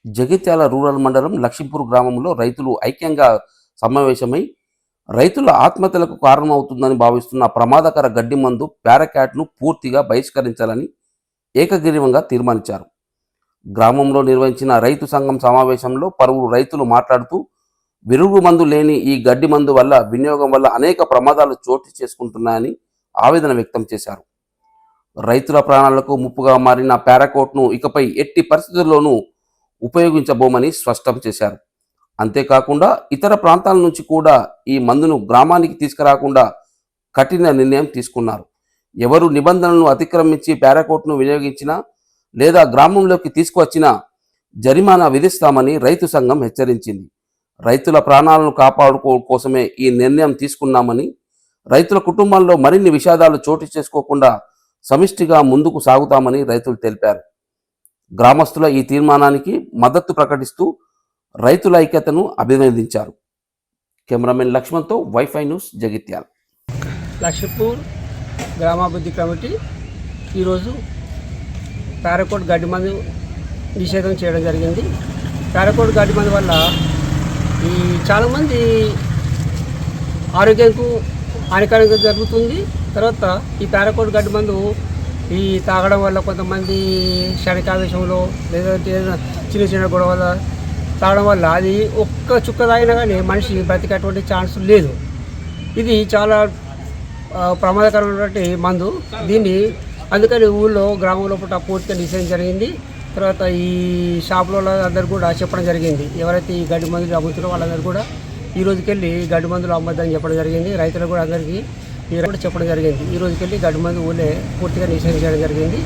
Jagtial rural మండలం లక్ష్మీపూర్ గ్రామంలో రైతులు ఐక్యంగా సమావేశమై రైతుల ఆత్మహత్యలకు కారణమవుతుందని భావిస్తున్న ప్రమాదకర గడ్డి మందు పారాక్యాట్ను పూర్తిగా బహిష్కరించాలని ఏకగ్రీవంగా తీర్మానించారు. గ్రామంలో నిర్వహించిన రైతు సంఘం సమావేశంలో పలువురు రైతులు మాట్లాడుతూ విరుగు మందు లేని ఈ గడ్డి మందు వల్ల వినియోగం వల్ల అనేక ప్రమాదాలు చోటు చేసుకుంటున్నాయని ఆవేదన వ్యక్తం చేశారు. రైతుల ప్రాణాలకు ముప్పుగా మారిన పారాకోట్ను ఇకపై ఎట్టి పరిస్థితుల్లోనూ ఉపయోగించబోమని స్పష్టం చేశారు. అంతేకాకుండా ఇతర ప్రాంతాల నుంచి కూడా ఈ మందును గ్రామానికి తీసుకురాకుండా కఠిన నిర్ణయం తీసుకున్నారు. ఎవరు నిబంధనలను అతిక్రమించి పారాకోట్ను వినియోగించినా లేదా గ్రామంలోకి తీసుకువచ్చినా జరిమానా విధిస్తామని రైతు సంఘం హెచ్చరించింది. రైతుల ప్రాణాలను కాపాడుకో కోసమే ఈ నిర్ణయం తీసుకున్నామని, రైతుల కుటుంబాల్లో మరిన్ని విషాదాలు చోటు చేసుకోకుండా సమిష్టిగా ముందుకు సాగుతామని రైతులు తెలిపారు. గ్రామస్తుల ఈ తీర్మానానికి మద్దతు ప్రకటిస్తూ రైతుల ఐక్యతను అభినందించారు. కెమెరామెన్ లక్ష్మణ్తో వైఫై న్యూస్ జగిత్యాల. లక్ష్మీపూర్ గ్రామాభివృద్ధి కమిటీ ఈరోజు పారాకోట్ గడ్డి మందు నిషేధం చేయడం జరిగింది. పారాకోట్ గడ్డి మందు వల్ల ఈ చాలామంది ఆరోగ్యంకు హానికరంగా జరుగుతుంది. తర్వాత ఈ పారాకోట్ గడ్డి మందు ఈ తాగడం వల్ల కొంతమంది క్షణికావేశంలో లేదంటే చిన్న చిన్న గొడవల తాగడం వల్ల అది ఒక్క చుక్క తాగినా కానీ మనిషి బ్రతికేటువంటి ఛాన్స్ లేదు. ఇది చాలా ప్రమాదకరమైనటువంటి మందు. దీన్ని అందుకని ఊళ్ళో గ్రామంలో పూర్తిగా నిషేధం జరిగింది. తర్వాత ఈ షాపుల అందరూ కూడా చెప్పడం జరిగింది. ఎవరైతే ఈ గడ్డి మందులు అమ్ముతారో వాళ్ళందరూ కూడా ఈ రోజుకెళ్ళి గడ్డి మందులు అమ్మద్దని చెప్పడం జరిగింది. రైతులు కూడా అందరికీ కూడా చెప్పడం జరిగింది. ఈ రోజుకెళ్ళి గడ్డి మందు ఊళ్ళే పూర్తిగా నిషేధం చేయడం జరిగింది.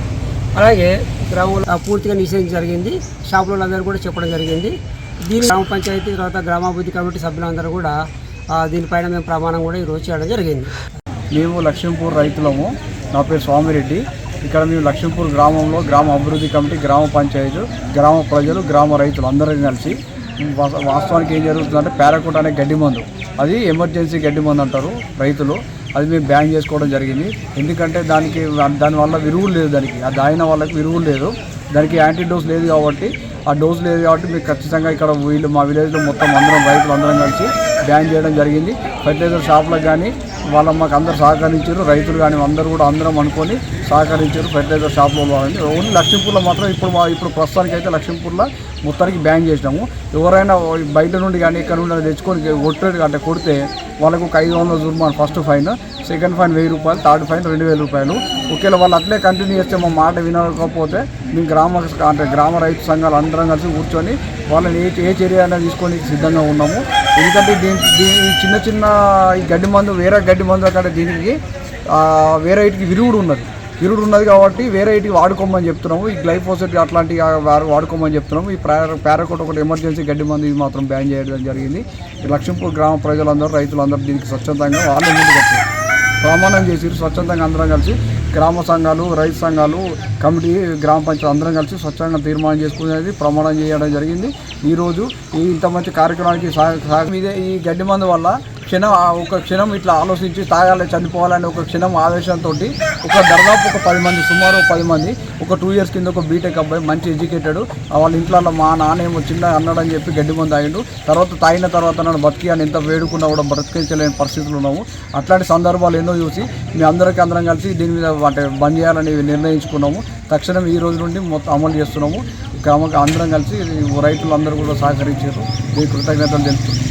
అలాగే గ్రామంలో పూర్తిగా నిషేధం జరిగింది. షాపుల అందరూ కూడా చెప్పడం జరిగింది. దీని గ్రామ పంచాయతీ తర్వాత గ్రామాభివృద్ధి కమిటీ సభ్యులందరూ కూడా దీనిపైన మేము ప్రమాణం కూడా ఈరోజు చేయడం జరిగింది. మేము లక్ష్మీపూర్ రైతులము. నా పేరు స్వామిరెడ్డి. ఇక్కడ మేము లక్ష్మీపూర్ గ్రామంలో గ్రామ అభివృద్ధి కమిటీ, గ్రామ పంచాయతీ, గ్రామ ప్రజలు, గ్రామ రైతులు అందరం కలిసి వాస్తవానికి ఏం జరుగుతుందంటే పారాకోట్ అనే గడ్డి మందు, అది ఎమర్జెన్సీ గడ్డి మందు అంటారు రైతులు. అది మేము బ్యాన్ చేసుకోవడం జరిగింది. ఎందుకంటే దానివల్ల విరుగులు లేదు, దానికి అది అయిన వాళ్ళకి విరుగులు లేదు, దానికి యాంటీడోస్ లేదు కాబట్టి, ఆ డోస్ లేదు కాబట్టి మీకు ఖచ్చితంగా ఇక్కడ మా విలేజ్లో మొత్తం అందరం రైతులు అందరం కలిసి బ్యాన్ చేయడం జరిగింది. ఫెర్టిలైజర్ షాపులకు కానీ వాళ్ళ మాకు అందరూ సహకరించారు. రైతులు కానీ అందరూ కూడా అందరం అనుకొని సహకరించారు. ఫెర్టిలైజర్ షాపులో వాళ్ళని ఓన్లీ లక్ష్మీపూర్లో మాత్రం ఇప్పుడు ప్రస్తుతానికి అయితే లక్ష్మీపూర్లో మొత్తానికి బ్యాన్ చేసినాము. ఎవరైనా బయట నుండి కానీ ఇక్కడ నుండి తెచ్చుకొని కొడితే వాళ్ళకు ఒక 500 జుర్మాన్, ఫస్ట్ ఫైన్, సెకండ్ ఫైన్ 1000 రూపాయలు, థర్డ్ ఫైన్ 2000 రూపాయలు. ఒకవేళ వాళ్ళు అట్లే కంటిన్యూ చేస్తే మా మాట వినకపోతే మేము గ్రామ రైతు సంఘాలు అందరం కలిసి కూర్చొని వాళ్ళని ఏ చర్య అయినా తీసుకొని సిద్ధంగా ఉన్నాము. ఎందుకంటే ఈ చిన్న ఈ గడ్డి మందు వేరే గడ్డి మందు అక్కడ దీనికి వేరే ఇటుకి విరుగుడు ఉన్నది కాబట్టి వేరే ఇటుకి వాడుకోమని చెప్తున్నాము. ఈ గ్లైఫోసేట్ అట్లాంటివి వాడుకోమని చెప్తున్నాము. ఈ పారాకోట్ ఒకటి ఎమర్జెన్సీ గడ్డి మందు ఇది మాత్రం బ్యాన్ చేయడం జరిగింది. లక్ష్మీపూర్ గ్రామ ప్రజలందరూ, రైతులందరూ దీనికి స్వచ్ఛందంగా వాళ్ళే ముందుకు వచ్చారు, ప్రమాణం చేసి స్వచ్ఛందంగా అందరం కలిసి గ్రామ సంఘాలు, రైతు సంఘాలు, కమిటీ, గ్రామ పంచాయతీ అందరం కలిసి స్వచ్ఛంగా తీర్మానం చేసుకునేది ప్రమాణం చేయడం జరిగింది. ఈరోజు ఇంత మంచి కార్యక్రమానికి ఈ గడ్డి మందు వల్ల ఒక క్షణం ఇట్లా ఆలోచించి తాగాలి, చనిపోవాలని ఒక క్షణం ఆవేశంతో దాదాపు ఒక 10 మంది, సుమారు 10 మంది, ఒక 2 years కింద ఒక బీటెక్ అబ్బాయి మంచి ఎడ్యుకేటెడ్, వాళ్ళ ఇంట్లో మా నాన్నేమో చిన్న అన్నాడని చెప్పి గడ్డి మందు తాగిండు. తాగిన తర్వాత నన్ను బతికి అని ఎంత వేడుకున్నా కూడా బ్రతికించలేని పరిస్థితులు ఉన్నాము. అట్లాంటి సందర్భాలు ఎన్నో చూసి మీ అందరం కలిసి దీని మీద బంద్ చేయాలని నిర్ణయించుకున్నాము. తక్షణం ఈ రోజు నుండి మొత్తం అమలు చేస్తున్నాము. అందరం కలిసి రైతులందరూ కూడా సహకరించారు. ఈ కృతజ్ఞతలు తెలుపుతున్నాము.